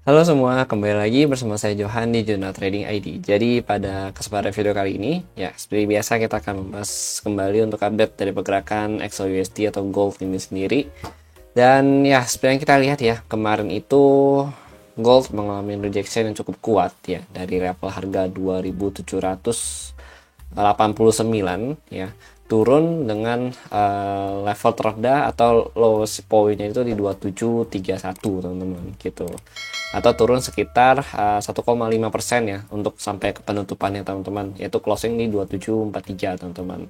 Halo semua, kembali lagi bersama saya Johan di Jurnal Trading ID. Jadi pada kesempatan video kali ini, ya seperti biasa kita akan membahas kembali untuk update dari pergerakan XAUSD atau gold ini sendiri. Dan ya seperti yang kita lihat ya, kemarin itu gold mengalami rejection yang cukup kuat ya dari level harga 2789 ya, turun dengan level terendah atau lowest point-nya itu di 2731 teman-teman gitu, atau turun sekitar 1,5% ya untuk sampai ke penutupannya teman-teman, yaitu closing di 2743 teman-teman.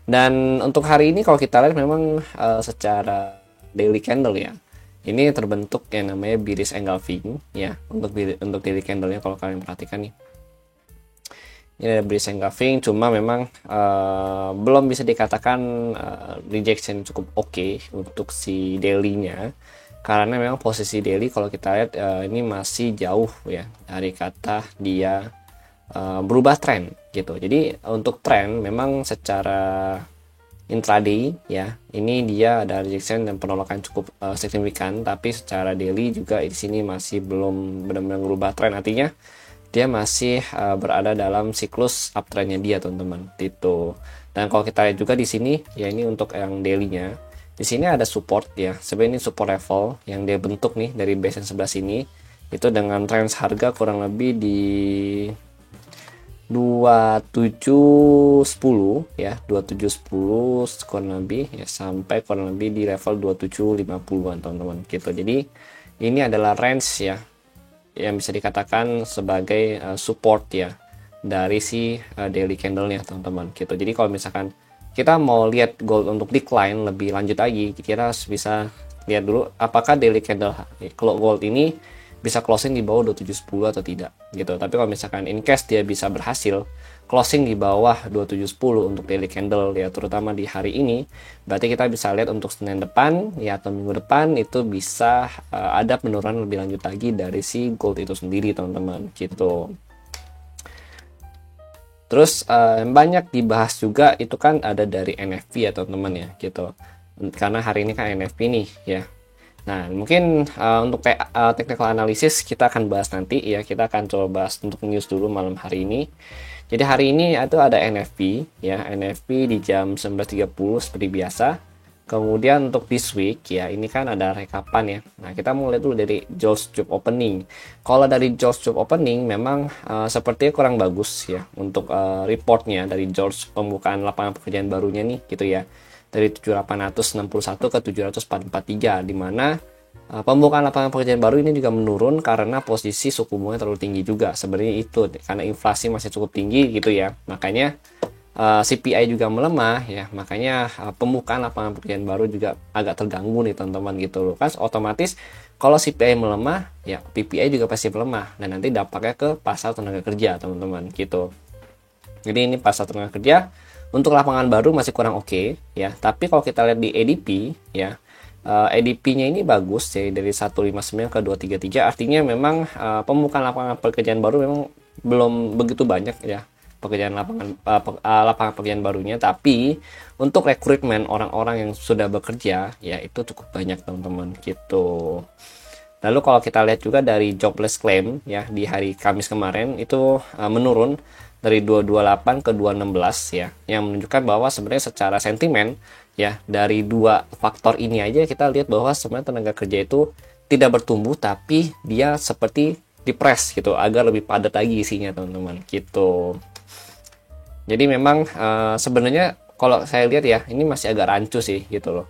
Dan untuk hari ini kalau kita lihat memang secara daily candle ya, ini terbentuk yang namanya bearish engulfing ya untuk daily candle-nya. Kalau kalian perhatikan nih, ini ada bearish engulfing, cuma memang belum bisa dikatakan rejection cukup oke untuk si daily-nya, karena memang posisi daily kalau kita lihat ini masih jauh ya dari kata dia berubah tren gitu. Jadi untuk tren memang secara intraday ya, ini dia ada rejection dan penolakan cukup signifikan, tapi secara daily juga di sini masih belum benar-benar berubah tren, artinya dia masih berada dalam siklus uptrendnya dia teman-teman gitu. Dan kalau kita lihat juga di sini ya, ini untuk yang daily-nya, di sini ada support ya, sebenarnya ini support level yang dia bentuk nih dari base yang sebelah sini, itu dengan range harga kurang lebih di 2710 ya, 2710 kurang lebih ya, sampai kurang lebih di level 2750-an teman-teman gitu. Jadi ini adalah range ya yang bisa dikatakan sebagai support ya dari si daily candle-nya teman-teman gitu. Jadi kalau misalkan kita mau lihat gold untuk decline lebih lanjut lagi, kita bisa lihat dulu apakah daily candle kalau gold ini bisa closing di bawah 2710 atau tidak gitu. Tapi kalau misalkan in case dia bisa berhasil closing di bawah 2710 untuk daily candle ya, terutama di hari ini, berarti kita bisa lihat untuk Senin depan ya atau minggu depan itu bisa ada penurunan lebih lanjut lagi dari si gold itu sendiri teman-teman gitu. Terus banyak dibahas juga itu kan ada dari NFP ya teman-teman ya gitu, karena hari ini kan NFP nih ya. Nah, mungkin untuk technical analysis kita akan bahas nanti ya. Kita akan coba bahas untuk news dulu malam hari ini. Jadi hari ini itu ada NFP ya, NFP di jam 19.30 seperti biasa. Kemudian untuk this week ya, ini kan ada rekapan ya. Nah, kita mulai dulu dari Jones Job Opening. Kalau dari Jones Job Opening memang sepertinya kurang bagus ya untuk reportnya dari George, pembukaan lapangan pekerjaan barunya nih gitu ya, dari 7.861 ke 7.443, di mana pembukaan lapangan pekerjaan baru ini juga menurun karena posisi suku bunga terlalu tinggi juga. Sebenarnya itu karena inflasi masih cukup tinggi gitu ya. Makanya CPI juga melemah ya. Makanya pembukaan lapangan pekerjaan baru juga agak terganggu nih teman-teman gitu loh. Kan otomatis kalau CPI melemah ya PPI juga pasti melemah, dan nanti dampaknya ke pasar tenaga kerja teman-teman gitu. Jadi ini pasar tenaga kerja untuk lapangan baru masih kurang oke ya. Tapi kalau kita lihat di ADP ya, ADP-nya ini bagus ya, dari 159 ke 233. Artinya memang pembukaan lapangan pekerjaan baru memang belum begitu banyak ya lapangan pekerjaan barunya, tapi untuk rekrutmen orang-orang yang sudah bekerja ya itu cukup banyak teman-teman gitu. Lalu kalau kita lihat juga dari jobless claim ya di hari Kamis kemarin itu menurun dari 228 ke 216 ya, yang menunjukkan bahwa sebenarnya secara sentimen ya, dari dua faktor ini aja kita lihat bahwa sebenarnya tenaga kerja itu tidak bertumbuh, tapi dia seperti dipres gitu agar lebih padat lagi isinya teman-teman gitu. Jadi memang sebenarnya kalau saya lihat ya, ini masih agak rancu sih gitu loh.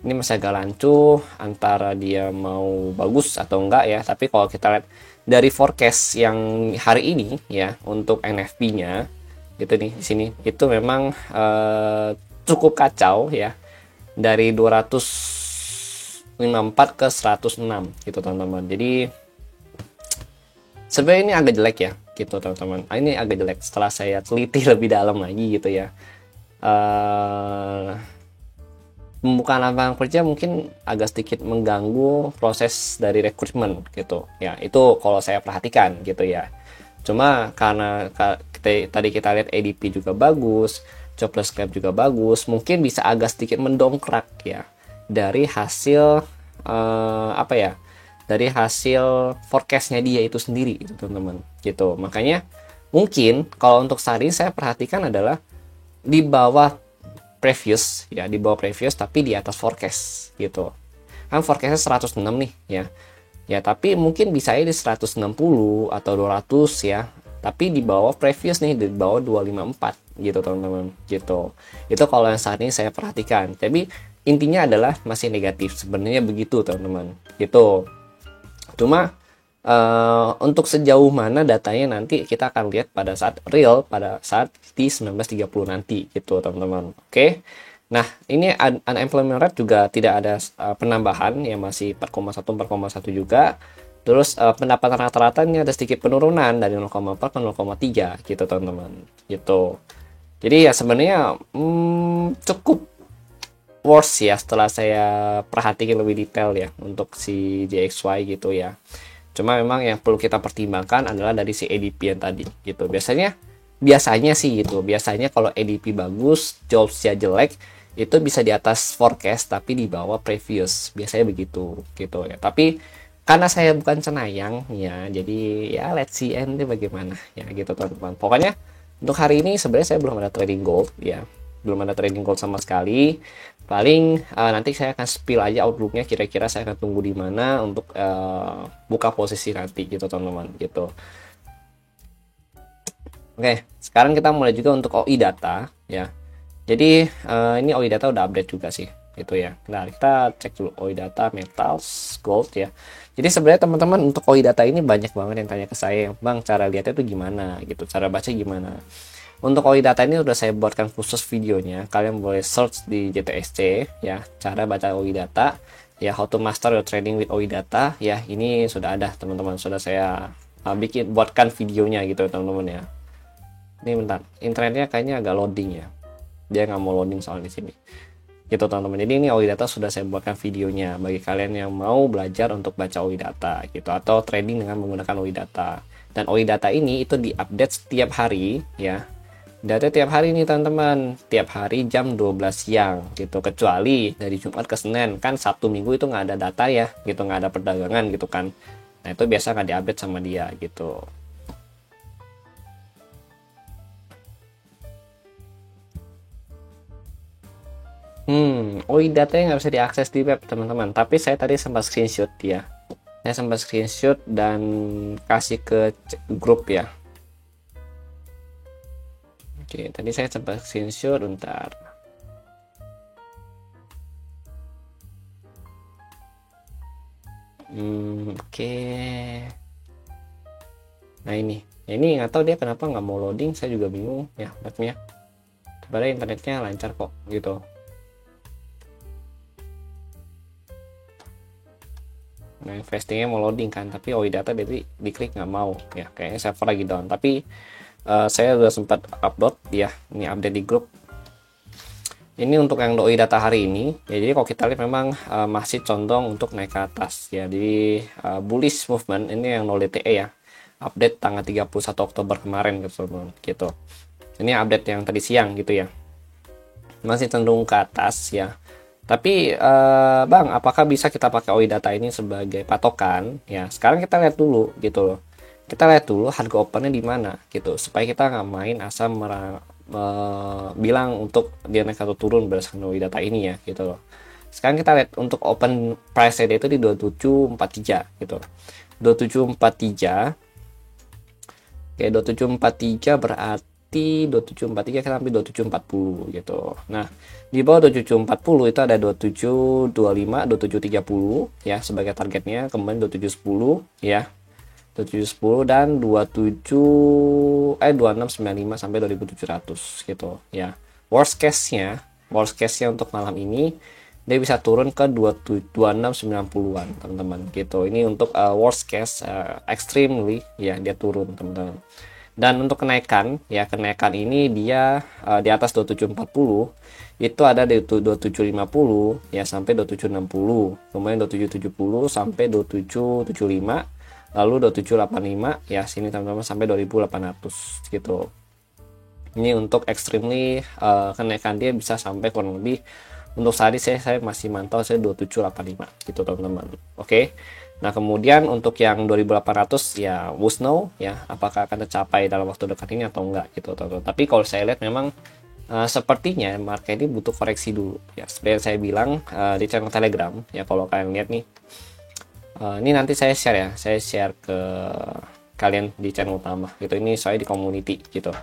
Ini masih agak rancu antara dia mau bagus atau enggak ya. Tapi kalau kita lihat dari forecast yang hari ini ya untuk NFP-nya gitu nih di sini, itu memang cukup kacau ya, dari 254 ke 106 gitu teman-teman. Jadi sebenarnya ini agak jelek ya gitu teman-teman. Ini agak jelek setelah saya teliti lebih dalam lagi gitu ya. Pembukaan lapangan kerja mungkin agak sedikit mengganggu proses dari rekrutmen gitu ya, itu kalau saya perhatikan gitu ya. Cuma karena tadi kita lihat ADP juga bagus, jobless claim juga bagus, mungkin bisa agak sedikit mendongkrak ya dari hasil apa ya, dari hasil forecastnya dia itu sendiri gitu teman-teman gitu. Makanya mungkin kalau untuk saat ini saya perhatikan adalah di bawah previous ya, di bawah previous tapi di atas forecast gitu. Kan forecastnya 106 nih ya. Ya, tapi mungkin bisa di 160 atau 200 ya. Tapi di bawah previous nih, di bawah 254 gitu teman-teman gitu. Itu kalau yang saat ini saya perhatikan. Tapi intinya adalah masih negatif sebenarnya begitu teman-teman gitu. Cuma untuk sejauh mana datanya nanti kita akan lihat pada saat real, pada saat di 1930 nanti gitu teman-teman. Oke. Nah, ini unemployment rate juga tidak ada penambahan ya, masih 4,1 juga. Terus pendapatan rata-rata ini ada sedikit penurunan dari 0,4 ke 0,3 gitu teman-teman. Gitu. Jadi ya sebenarnya cukup worse ya setelah saya perhatikan lebih detail ya untuk si DXY gitu ya. Cuma memang yang perlu kita pertimbangkan adalah dari si ADP yang tadi gitu. Biasanya sih gitu. Biasanya kalau ADP bagus, jobsnya jelek, itu bisa di atas forecast tapi di bawah previous. Biasanya begitu gitu ya. Tapi karena saya bukan cenayang ya, jadi ya let's see nanti bagaimana ya gitu teman-teman. Pokoknya untuk hari ini sebenarnya saya belum ada trading gold ya. Belum ada trading gold sama sekali. Paling nanti saya akan spill aja outlooknya, kira-kira saya akan tunggu di mana untuk buka posisi nanti gitu teman-teman gitu. Oke, sekarang kita mulai juga untuk OI data ya. Jadi ini OI data udah update juga sih gitu ya. Nah, kita cek dulu OI data metals gold ya. Jadi sebenarnya teman-teman untuk OI data ini banyak banget yang tanya ke saya, Bang, cara lihatnya itu gimana gitu, cara baca gimana. Untuk OI data ini udah saya buatkan khusus videonya. Kalian boleh search di JTSC ya, cara baca OI data ya, how to master your trading with OI data ya. Ini sudah ada teman-teman, sudah saya buatkan videonya gitu teman-teman ya. Ini bentar, internetnya kayaknya agak loading ya. Dia nggak mau loading soal di sini. Gitu teman-teman. Jadi ini OI data sudah saya buatkan videonya bagi kalian yang mau belajar untuk baca OI data gitu, atau trading dengan menggunakan OI data. Dan OI data ini itu diupdate setiap hari ya. Data tiap hari nih teman-teman, tiap hari jam 12 siang gitu, kecuali dari Jumat ke Senin, kan Sabtu Minggu itu nggak ada data ya gitu, nggak ada perdagangan gitu kan. Nah itu biasa nggak diupdate sama dia gitu. OI datanya nggak bisa diakses di web teman-teman, tapi saya tadi sempat screenshot ya. Saya sempat screenshot dan kasih ke grup ya. Oke, tadi saya sempat screenshot, bentar. Oke. Nah ini nggak tahu dia kenapa nggak mau loading, saya juga bingung ya webnya. Padahal internetnya lancar kok gitu. Nah, investingnya mau loading kan, tapi OI data jadi diklik nggak mau ya, kayaknya server lagi down. Tapi saya udah sempat upload ya, ini update di grup. Ini untuk yang OI data hari ini ya, jadi kalau kita lihat memang masih condong untuk naik ke atas ya. Jadi bullish movement ini yang 0 DTE ya, update tanggal 31 Oktober kemarin gitu. Ini update yang tadi siang gitu ya, masih cenderung ke atas ya. Tapi Bang, apakah bisa kita pakai OI data ini sebagai patokan ya? Sekarang kita lihat dulu gitu loh. Kita lihat dulu harga opennya di mana gitu, supaya kita nggak main asal bilang untuk dia naik atau turun berdasarkan OI data ini ya gitu loh. Sekarang kita lihat untuk open price dia itu di 2743 gitu. 2743. Oke, 2743 berarti 2743 kita ambil 2740 gitu. Nah, di bawah 2740 itu ada 2725, 2730 ya sebagai targetnya, kemudian 2710 ya. 2710 dan 2695 sampai 2700 gitu ya. Worst case-nya untuk malam ini dia bisa turun ke 2690-an teman-teman gitu. Ini untuk worst case, extremely ya, dia turun teman-teman. Dan untuk kenaikan ini dia di atas 2740 itu ada di 2750 ya sampai 2760, kemudian 2770 sampai 2775, lalu 2785 ya sini teman-teman sampai 2800 gitu. Ini untuk extremely kenaikan dia bisa sampai kurang lebih, untuk saat ini saya masih mantau saya 2785 gitu teman-teman. Oke. Nah, kemudian untuk yang 2800 ya who's know ya apakah akan tercapai dalam waktu dekat ini atau enggak gitu teman-teman. Tapi kalau saya lihat memang sepertinya market ini butuh koreksi dulu ya. Seperti yang saya bilang di channel Telegram ya, kalau kalian lihat nih, ini nanti saya share ya, saya share ke kalian di channel utama gitu, ini saya di community gitu.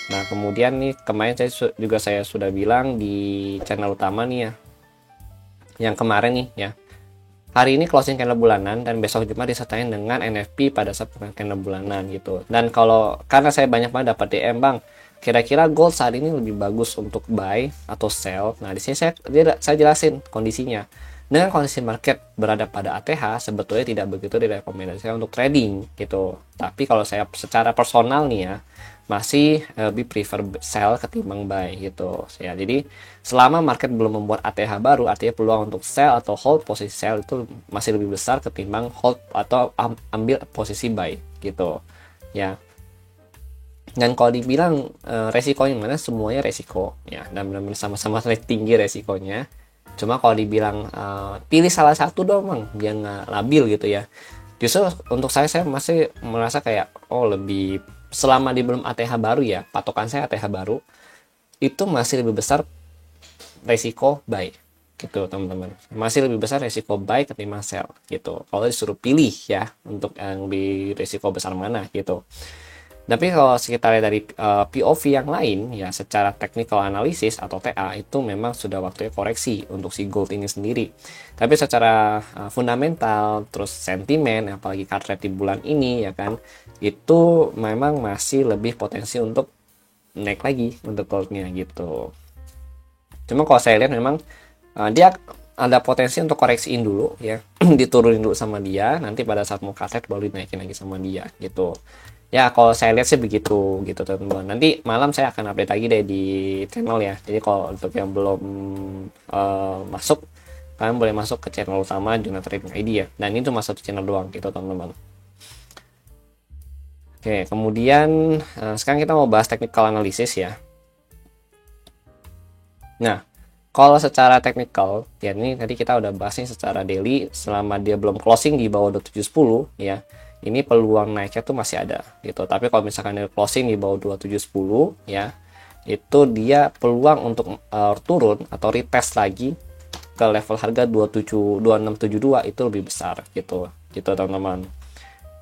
Nah, kemudian nih kemarin saya sudah bilang di channel utama nih ya, yang kemarin nih ya, hari ini closing candle bulanan dan besok Jumat disertai dengan NFP pada saat candle bulanan gitu. Dan karena saya banyak banget dapat DM, Bang, kira-kira gold saat ini lebih bagus untuk buy atau sell. Nah, di sini saya jelasin kondisinya. Dengan kondisi market berada pada ATH, sebetulnya tidak begitu direkomendasikan untuk trading gitu. Tapi kalau saya secara personal nih ya, masih lebih prefer sell ketimbang buy gitu ya. Jadi selama market belum membuat ATH baru, artinya peluang untuk sell atau hold posisi sell itu masih lebih besar ketimbang hold atau ambil posisi buy gitu ya. Dan kalau dibilang resikonya mana, semuanya resiko ya, dan benar-benar sama-sama tinggi resikonya. Cuma kalau dibilang pilih salah satu dong, Bang, biar nggak labil gitu ya, justru untuk saya masih merasa kayak lebih, selama di belum ATH baru ya, patokan saya ATH baru itu masih lebih besar resiko buy gitu teman-teman, masih lebih besar resiko buy ketimbang sell gitu kalau disuruh pilih ya, untuk yang lebih resiko besar mana gitu. Tapi kalau kita lihat dari POV yang lain ya, secara technical analysis atau TA itu memang sudah waktunya koreksi untuk si gold ini sendiri. Tapi secara fundamental terus sentimen, apalagi card rate di bulan ini ya kan, itu memang masih lebih potensi untuk naik lagi untuk goldnya gitu. Cuma kalau saya lihat memang dia ada potensi untuk koreksiin dulu ya, diturunin dulu sama dia, nanti pada saat mau card rate baru dinaikin lagi sama dia gitu. Ya, kalau saya lihat sih begitu gitu teman-teman. Nanti malam saya akan update lagi deh di channel ya. Jadi kalau untuk yang belum masuk, kalian boleh masuk ke channel utama Juna Trading ID ya. Dan ini cuma satu channel doang gitu teman-teman. Oke, kemudian sekarang kita mau bahas technical analysis ya. Nah, kalau secara technical ya, ini tadi kita udah bahas nih secara daily, selama dia belum closing di bawah 2710 ya, ini peluang naiknya tuh masih ada gitu. Tapi kalau misalkan dia closing di bawah 2710 ya, itu dia peluang untuk turun atau retest lagi ke level harga 2672 itu lebih besar gitu teman-teman.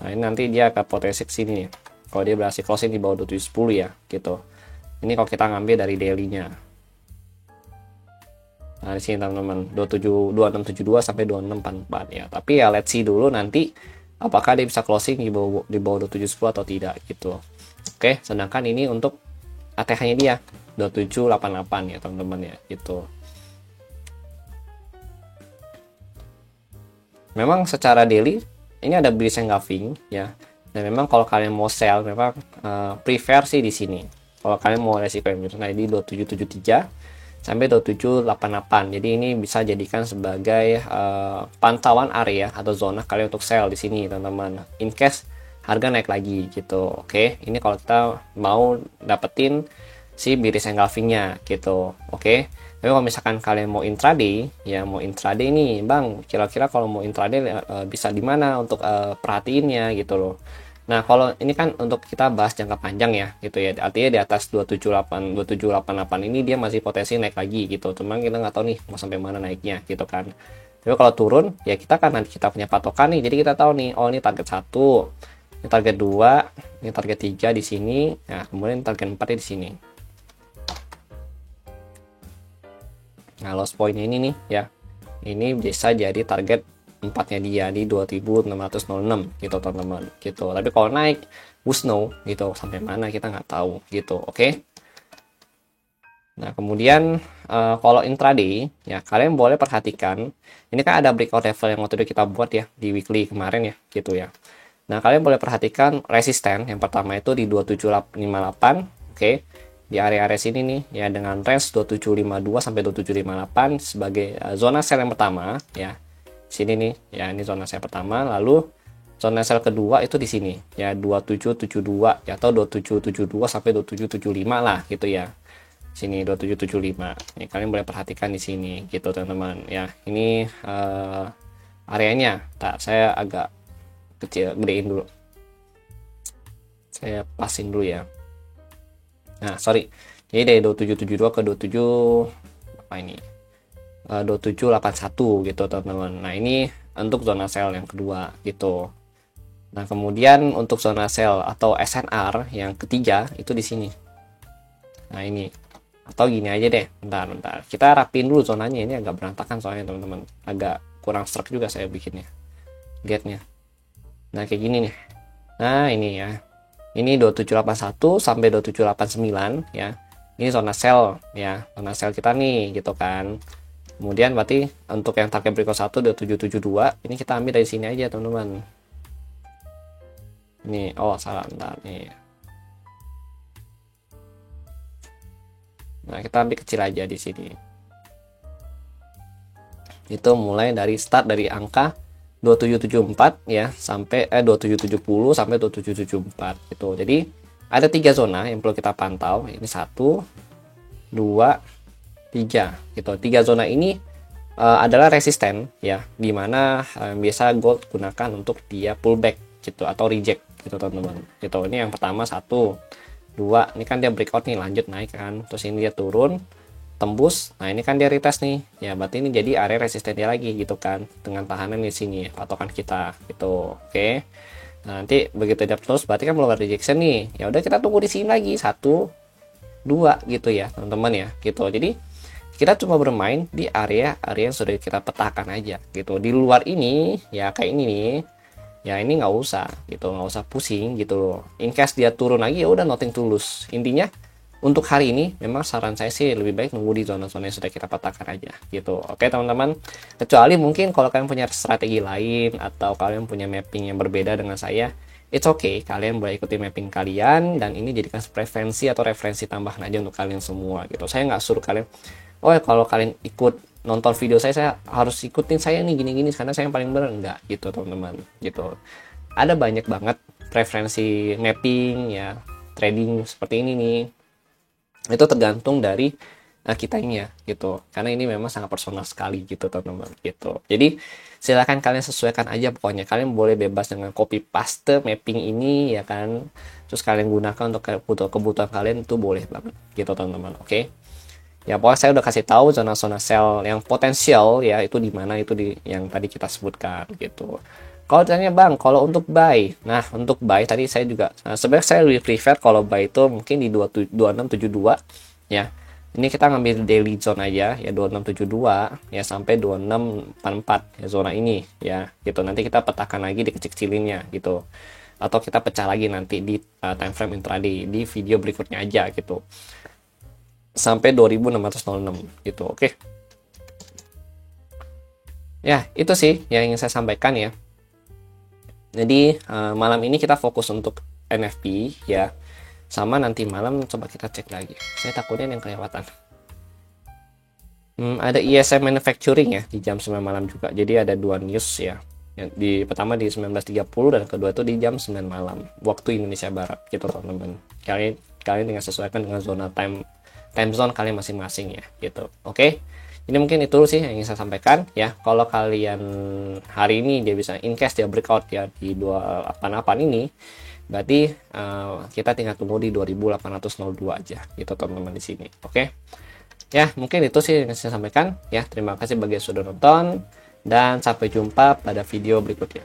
Nah, ini nanti dia akan potensi ke sini nih kalau dia berhasil closing di bawah 2710 ya gitu. Ini kalau kita ngambil dari daily-nya. Nah, di sini teman-teman 2672 sampai 2644 ya. Tapi ya let's see dulu nanti apakah dia bisa closing di bawah 2710 atau tidak gitu. Oke, sedangkan ini untuk ATH-nya dia 2788 ya teman-teman ya gitu. Memang secara daily ini ada bearish engulfing ya. Dan memang kalau kalian mau sell memang prefer sih di sini. Kalau kalian mau resiko yang nah di 2773 sampai 2788. Jadi ini bisa jadikan sebagai pantauan area atau zona kalian untuk sell di sini teman-teman, in case harga naik lagi gitu. Oke, ini kalau kita mau dapetin si bearish engulfing-nya gitu. Oke. Tapi kalau misalkan kalian mau intraday ya, mau intraday nih, Bang, kira-kira kalau mau intraday bisa di mana untuk perhatiinnya gitu loh. Nah, kalau ini kan untuk kita bahas jangka panjang ya, gitu ya. Artinya di atas 2788 ini dia masih potensi naik lagi gitu. Cuman kita nggak tahu nih mau sampai mana naiknya gitu kan. Tapi kalau turun, ya kita kan nanti kita punya patokan nih. Jadi kita tahu nih, oh ini target 1, ini target 2, ini target 3 di sini. Nah, kemudian target 4 di sini. Nah, loss point ini nih ya. Ini bisa jadi target 4-nya dia di 2606 gitu teman-teman gitu. Tapi kalau naik who's know gitu, sampai mana kita nggak tahu gitu. Oke. Nah, kemudian kalau intraday ya, kalian boleh perhatikan ini kan ada breakout level yang waktu itu kita buat ya di weekly kemarin ya gitu ya. Nah, kalian boleh perhatikan resisten yang pertama itu di 2758. Oke. Di area-area sini nih ya, dengan range 2752 sampai 2758 sebagai zona sell yang pertama ya. Sini nih ya, ini zona sell pertama. Lalu zona sell kedua itu di sini ya, 2772 ya, atau 2772 sampai 2775 lah gitu ya. Sini 2775. Ini kalian boleh perhatikan di sini gitu teman-teman ya. Ini areanya. Saya agak kecil, gedein dulu. Saya pasin dulu ya. Nah, sorry. Jadi dari 2772 ke 27 apa ini? 2781 gitu, teman-teman. Nah, ini untuk zona sell yang kedua gitu. Nah, kemudian untuk zona sell atau SNR yang ketiga itu di sini. Nah, ini. Atau gini aja deh. Bentar. Kita rapiin dulu zonanya, ini agak berantakan soalnya, teman-teman. Agak kurang struck juga saya bikinnya. Lihatnya. Nah, kayak gini nih. Nah, ini ya. Ini 2781 sampai 2789 ya. Ini zona sell ya, zona sell kita nih gitu kan. Kemudian berarti untuk yang target berikut 1 2772, ini kita ambil dari sini aja, teman-teman. Nih, oh salah, bentar nih. Nah, kita ambil kecil aja di sini. Itu mulai dari start dari angka 2774 ya sampai 2770 sampai 2774 gitu. Jadi ada 3 zona yang perlu kita pantau. Ini 1 2 3 gitu. 3 zona ini adalah resisten ya, dimana biasa gold gunakan untuk dia pullback gitu atau reject gitu, teman-teman. Gitu. Ini yang pertama 1 2, ini kan dia breakout nih, lanjut naik kan. Terus ini dia turun, tembus. Nah, ini kan dia retest nih. Ya, berarti ini jadi area resisten dia lagi gitu kan, dengan tahanan di sini patokan kita gitu. Oke. Nah, nanti begitu dia terus berarti kan belum ada rejection nih. Ya udah, kita tunggu di sini lagi 1 2 gitu ya, teman-teman ya. Gitu. Jadi kita cuma bermain di area-area yang sudah kita petakan aja gitu. Di luar ini ya kayak ini nih. Ya ini nggak usah gitu, nggak usah pusing gitu loh. In case dia turun lagi ya udah, nothing to lose. Intinya untuk hari ini memang saran saya sih lebih baik nunggu di zona-zona yang sudah kita petakan aja gitu. Oke, teman-teman. Kecuali mungkin kalau kalian punya strategi lain atau kalian punya mapping yang berbeda dengan saya, it's okay, kalian boleh ikuti mapping kalian dan ini jadikan preferensi atau referensi tambahan aja untuk kalian semua gitu. Saya nggak suruh kalian, oh ya kalau kalian ikut nonton video saya harus ikutin saya nih gini-gini karena saya yang paling benar, enggak gitu, teman-teman. Gitu. Ada banyak banget preferensi mapping ya, trading seperti ini nih. Itu tergantung dari kitanya gitu, karena ini memang sangat personal sekali gitu, teman-teman gitu. Jadi silakan kalian sesuaikan aja, pokoknya kalian boleh bebas dengan copy paste mapping ini ya kan, terus kalian gunakan untuk kebutuhan kalian, itu boleh banget gitu, teman-teman. Oke. Ya pokoknya saya udah kasih tahu zona-zona sell yang potensial ya, itu di mana, itu di yang tadi kita sebutkan gitu. Kalau tanya bang, kalau untuk buy, nah untuk buy tadi saya juga sebenarnya saya lebih prefer kalau buy itu mungkin di 2672 ya. Ini kita ngambil daily zone aja ya, 2672 ya sampai 2644 ya, zona ini ya gitu. Nanti kita petakan lagi di kecil-kecilinnya gitu. Atau kita pecah lagi nanti di time frame intraday di video berikutnya aja gitu. Sampai 2606 gitu. Oke. Ya, itu sih yang ingin saya sampaikan ya. Jadi malam ini kita fokus untuk NFP ya. Sama nanti malam coba kita cek lagi. Saya takutnya yang kelewatan. Ada ISM Manufacturing ya di jam 9 malam juga. Jadi ada 2 news ya. Di pertama di 19.30 dan kedua itu di jam 9 malam waktu Indonesia Barat gitu, teman-teman. Kalian tinggal sesuaikan dengan zona time zone kalian masing-masing ya gitu. Oke. Ini mungkin itu sih yang ingin saya sampaikan ya. Kalau kalian hari ini dia bisa in case dia breakout ya di 28 ini, berarti kita tinggal tunggu di 2802 aja gitu, teman-teman di sini. Oke. Ya, mungkin itu sih yang saya sampaikan ya. Terima kasih bagi yang sudah nonton dan sampai jumpa pada video berikutnya.